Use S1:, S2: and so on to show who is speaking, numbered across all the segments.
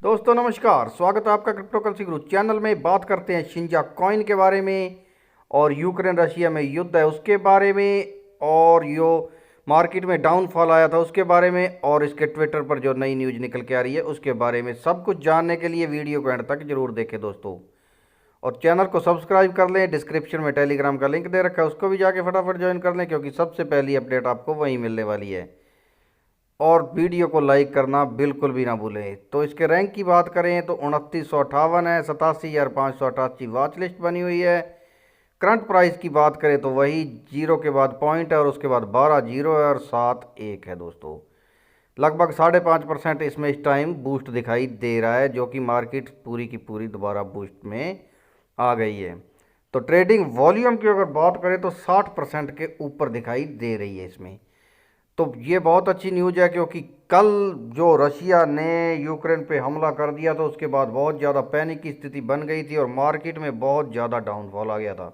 S1: दोस्तों नमस्कार, स्वागत है आपका क्रिप्टो करेंसी गुरु चैनल में। बात करते हैं शिंजा कॉइन के बारे में और यूक्रेन रशिया में युद्ध है उसके बारे में, और यो मार्केट में डाउनफॉल आया था उसके बारे में, और इसके ट्विटर पर जो नई न्यूज़ निकल के आ रही है उसके बारे में। सब कुछ जानने के लिए वीडियो को एंड तक जरूर देखें दोस्तों, और चैनल को सब्सक्राइब कर लें। डिस्क्रिप्शन में टेलीग्राम का लिंक दे रखा है, उसको भी जाके फटाफट ज्वाइन कर लें, क्योंकि सबसे पहली अपडेट आपको वहीं मिलने वाली है। और वीडियो को लाइक करना बिल्कुल भी ना भूलें। तो इसके रैंक की बात करें तो 2958 है, 87,588 वॉच लिस्ट बनी हुई है। करंट प्राइस की बात करें तो वही जीरो के बाद पॉइंट है और उसके बाद 12 जीरो है और 7 1 है दोस्तों। लगभग 5.5% इसमें इस टाइम बूस्ट दिखाई दे रहा है, जो कि मार्केट पूरी की पूरी दोबारा बूस्ट में आ गई है। तो ट्रेडिंग वॉल्यूम की अगर बात करें तो 60% के ऊपर दिखाई दे रही है इसमें। तो ये बहुत अच्छी न्यूज़ है, क्योंकि कल जो रशिया ने यूक्रेन पे हमला कर दिया था उसके बाद बहुत ज़्यादा पैनिक की स्थिति बन गई थी और मार्केट में बहुत ज़्यादा डाउनफॉल आ गया था।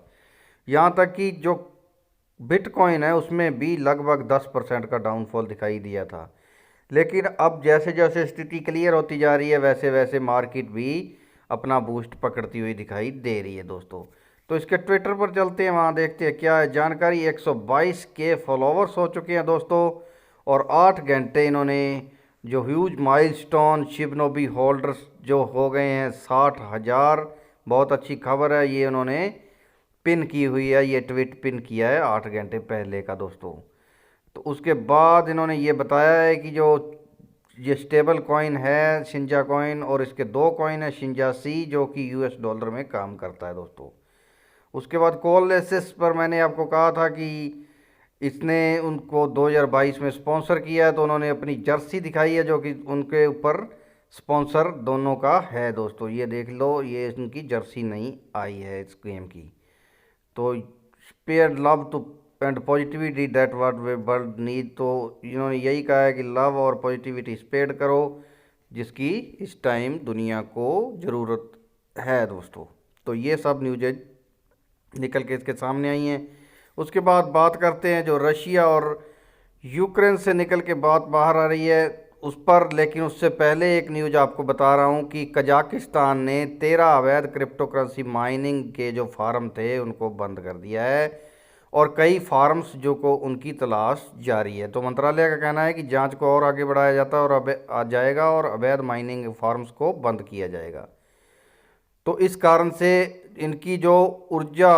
S1: यहाँ तक कि जो बिटकॉइन है उसमें भी लगभग 10% का डाउनफॉल दिखाई दिया था। लेकिन अब जैसे जैसे स्थिति क्लियर होती जा रही है वैसे वैसे मार्केट भी अपना बूस्ट पकड़ती हुई दिखाई दे रही है दोस्तों। तो इसके ट्विटर पर चलते हैं, वहाँ देखते हैं क्या है जानकारी। 122 के फॉलोवर्स हो चुके हैं दोस्तों, और 8 घंटे इन्होंने जो ह्यूज माइलस्टोन शिबनोबी होल्डर्स जो हो गए हैं 60,000। बहुत अच्छी खबर है, ये उन्होंने पिन की हुई है, ये ट्वीट पिन किया है 8 घंटे पहले का दोस्तों। तो उसके बाद इन्होंने ये बताया है कि जो ये स्टेबल कॉइन है शिंजा कॉइन, और इसके दो कॉइन है शिंजा सी जो कि यूएस डॉलर में काम करता है दोस्तों। उसके बाद कॉललेसिस पर मैंने आपको कहा था कि इसने उनको 2022 में स्पॉन्सर किया है, तो उन्होंने अपनी जर्सी दिखाई है जो कि उनके ऊपर स्पॉन्सर दोनों का है दोस्तों। ये देख लो, ये उनकी जर्सी नहीं आई है इस गेम की। तो spare love to and positivity that what way world need. तो इन्होंने यही कहा है कि लव और पॉजिटिविटी स्प्रेड करो, जिसकी इस टाइम दुनिया को ज़रूरत है दोस्तों। तो ये सब न्यूज़ें निकल के इसके सामने आई हैं। उसके बाद बात करते हैं जो रशिया और यूक्रेन से निकल के बात बाहर आ रही है उस पर। लेकिन उससे पहले एक न्यूज़ आपको बता रहा हूँ कि कजाकिस्तान ने 13 अवैध क्रिप्टो करेंसी माइनिंग के जो फार्म थे उनको बंद कर दिया है, और कई फार्म्स जो को उनकी तलाश जारी है। तो मंत्रालय का कहना है कि जांच को और आगे बढ़ाया जाता है और अब आ जाएगा और अवैध माइनिंग फार्म्स को बंद किया जाएगा। तो इस कारण से इनकी जो ऊर्जा,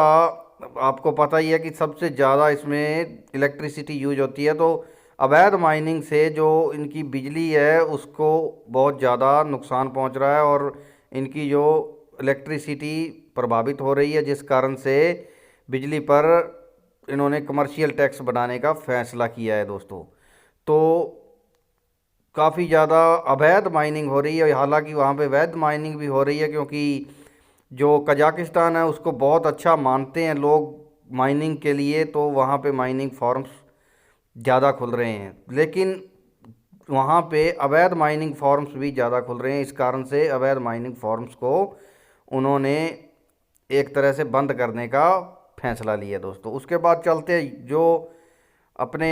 S1: आपको पता ही है कि सबसे ज़्यादा इसमें इलेक्ट्रिसिटी यूज होती है, तो अवैध माइनिंग से जो इनकी बिजली है उसको बहुत ज़्यादा नुकसान पहुंच रहा है, और इनकी जो इलेक्ट्रिसिटी प्रभावित हो रही है, जिस कारण से बिजली पर इन्होंने कमर्शियल टैक्स बढ़ाने का फैसला किया है दोस्तों। तो काफ़ी ज़्यादा अवैध माइनिंग हो रही है, हालांकि वहाँ पे वैध माइनिंग भी हो रही है, क्योंकि जो कजाकिस्तान है उसको बहुत अच्छा मानते हैं लोग माइनिंग के लिए। तो वहाँ पे माइनिंग फार्म्स ज़्यादा खुल रहे हैं, लेकिन वहाँ पे अवैध माइनिंग फार्म्स भी ज़्यादा खुल रहे हैं। इस कारण से अवैध माइनिंग फार्म्स को उन्होंने एक तरह से बंद करने का फैसला लिया दोस्तों। उसके बाद चलते जो अपने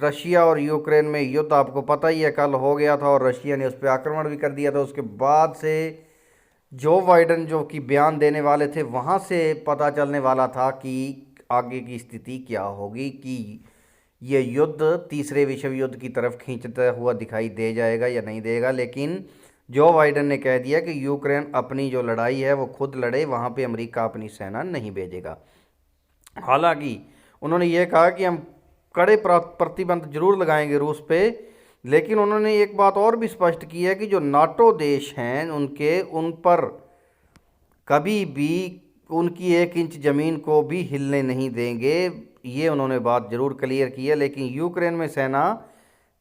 S1: रशिया और यूक्रेन में युद्ध, आपको पता ही है कल हो गया था और रशिया ने उस पर आक्रमण भी कर दिया था। उसके बाद से जो बाइडन जो कि बयान देने वाले थे, वहाँ से पता चलने वाला था कि आगे की स्थिति क्या होगी, कि ये युद्ध तीसरे विश्व युद्ध की तरफ खींचता हुआ दिखाई दे जाएगा या नहीं देगा। लेकिन जो बाइडन ने कह दिया कि यूक्रेन अपनी जो लड़ाई है वो खुद लड़े, वहाँ पे अमेरिका अपनी सेना नहीं भेजेगा। हालांकि उन्होंने ये कहा कि हम कड़े प्रतिबंध जरूर लगाएंगे रूस पे, लेकिन उन्होंने एक बात और भी स्पष्ट की है कि जो नाटो देश हैं उनके उन पर कभी भी उनकी 1 इंच ज़मीन को भी हिलने नहीं देंगे। ये उन्होंने बात ज़रूर क्लियर की है, लेकिन यूक्रेन में सेना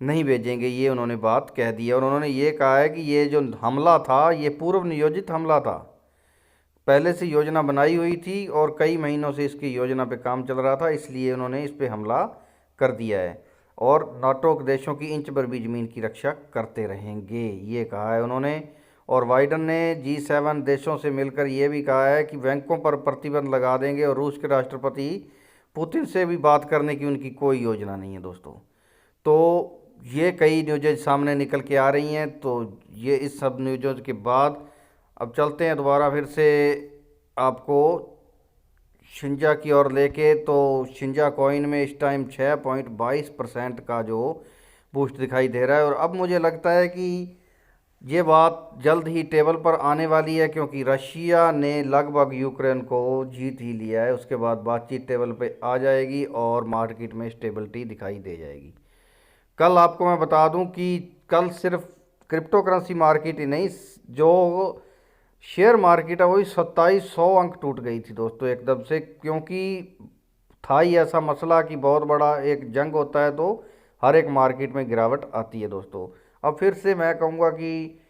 S1: नहीं भेजेंगे, ये उन्होंने बात कह दी है। और उन्होंने ये कहा है कि ये जो हमला था ये पूर्व नियोजित हमला था, पहले से योजना बनाई हुई थी और कई महीनों से इसकी योजना पे काम चल रहा था, इसलिए उन्होंने इस पे हमला कर दिया है। और नाटो देशों की इंच भर भी ज़मीन की रक्षा करते रहेंगे, ये कहा है उन्होंने। और बाइडन ने G7 देशों से मिलकर ये भी कहा है कि बैंकों पर प्रतिबंध लगा देंगे, और रूस के राष्ट्रपति पुतिन से भी बात करने की उनकी कोई योजना नहीं है दोस्तों। तो ये कई न्यूज़ सामने निकल के आ रही हैं। तो ये इस सब न्यूज़ के बाद अब चलते हैं दोबारा फिर से आपको शिंजा की ओर लेके। तो शिंजा कॉइन में इस टाइम 6.22% का जो बूस्ट दिखाई दे रहा है, और अब मुझे लगता है कि ये बात जल्द ही टेबल पर आने वाली है, क्योंकि रशिया ने लगभग यूक्रेन को जीत ही लिया है। उसके बाद बातचीत टेबल पे आ जाएगी और मार्केट में स्टेबिलिटी दिखाई दे जाएगी। कल आपको मैं बता दूं कि कल सिर्फ क्रिप्टो करेंसी मार्केट ही नहीं, जो शेयर मार्केट है वही 2700 अंक टूट गई थी दोस्तों एकदम से। क्योंकि था ही ऐसा मसला कि बहुत बड़ा एक जंग होता है तो हर एक मार्केट में गिरावट आती है दोस्तों। अब फिर से मैं कहूँगा कि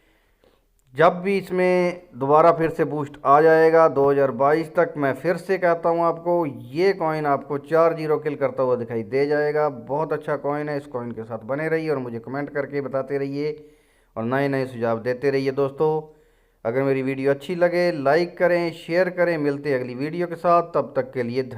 S1: जब भी इसमें दोबारा फिर से बूस्ट आ जाएगा 2022 तक, मैं फिर से कहता हूँ आपको, ये कॉइन आपको 4 जीरो किल करता हुआ दिखाई दे जाएगा। बहुत अच्छा कॉइन है, इस कॉइन के साथ बने रहिए और मुझे कमेंट करके बताते रहिए और नए नए सुझाव देते रहिए दोस्तों। अगर मेरी वीडियो अच्छी लगे लाइक करें, शेयर करें। मिलते हैं अगली वीडियो के साथ, तब तक के लिए धन्यवाद।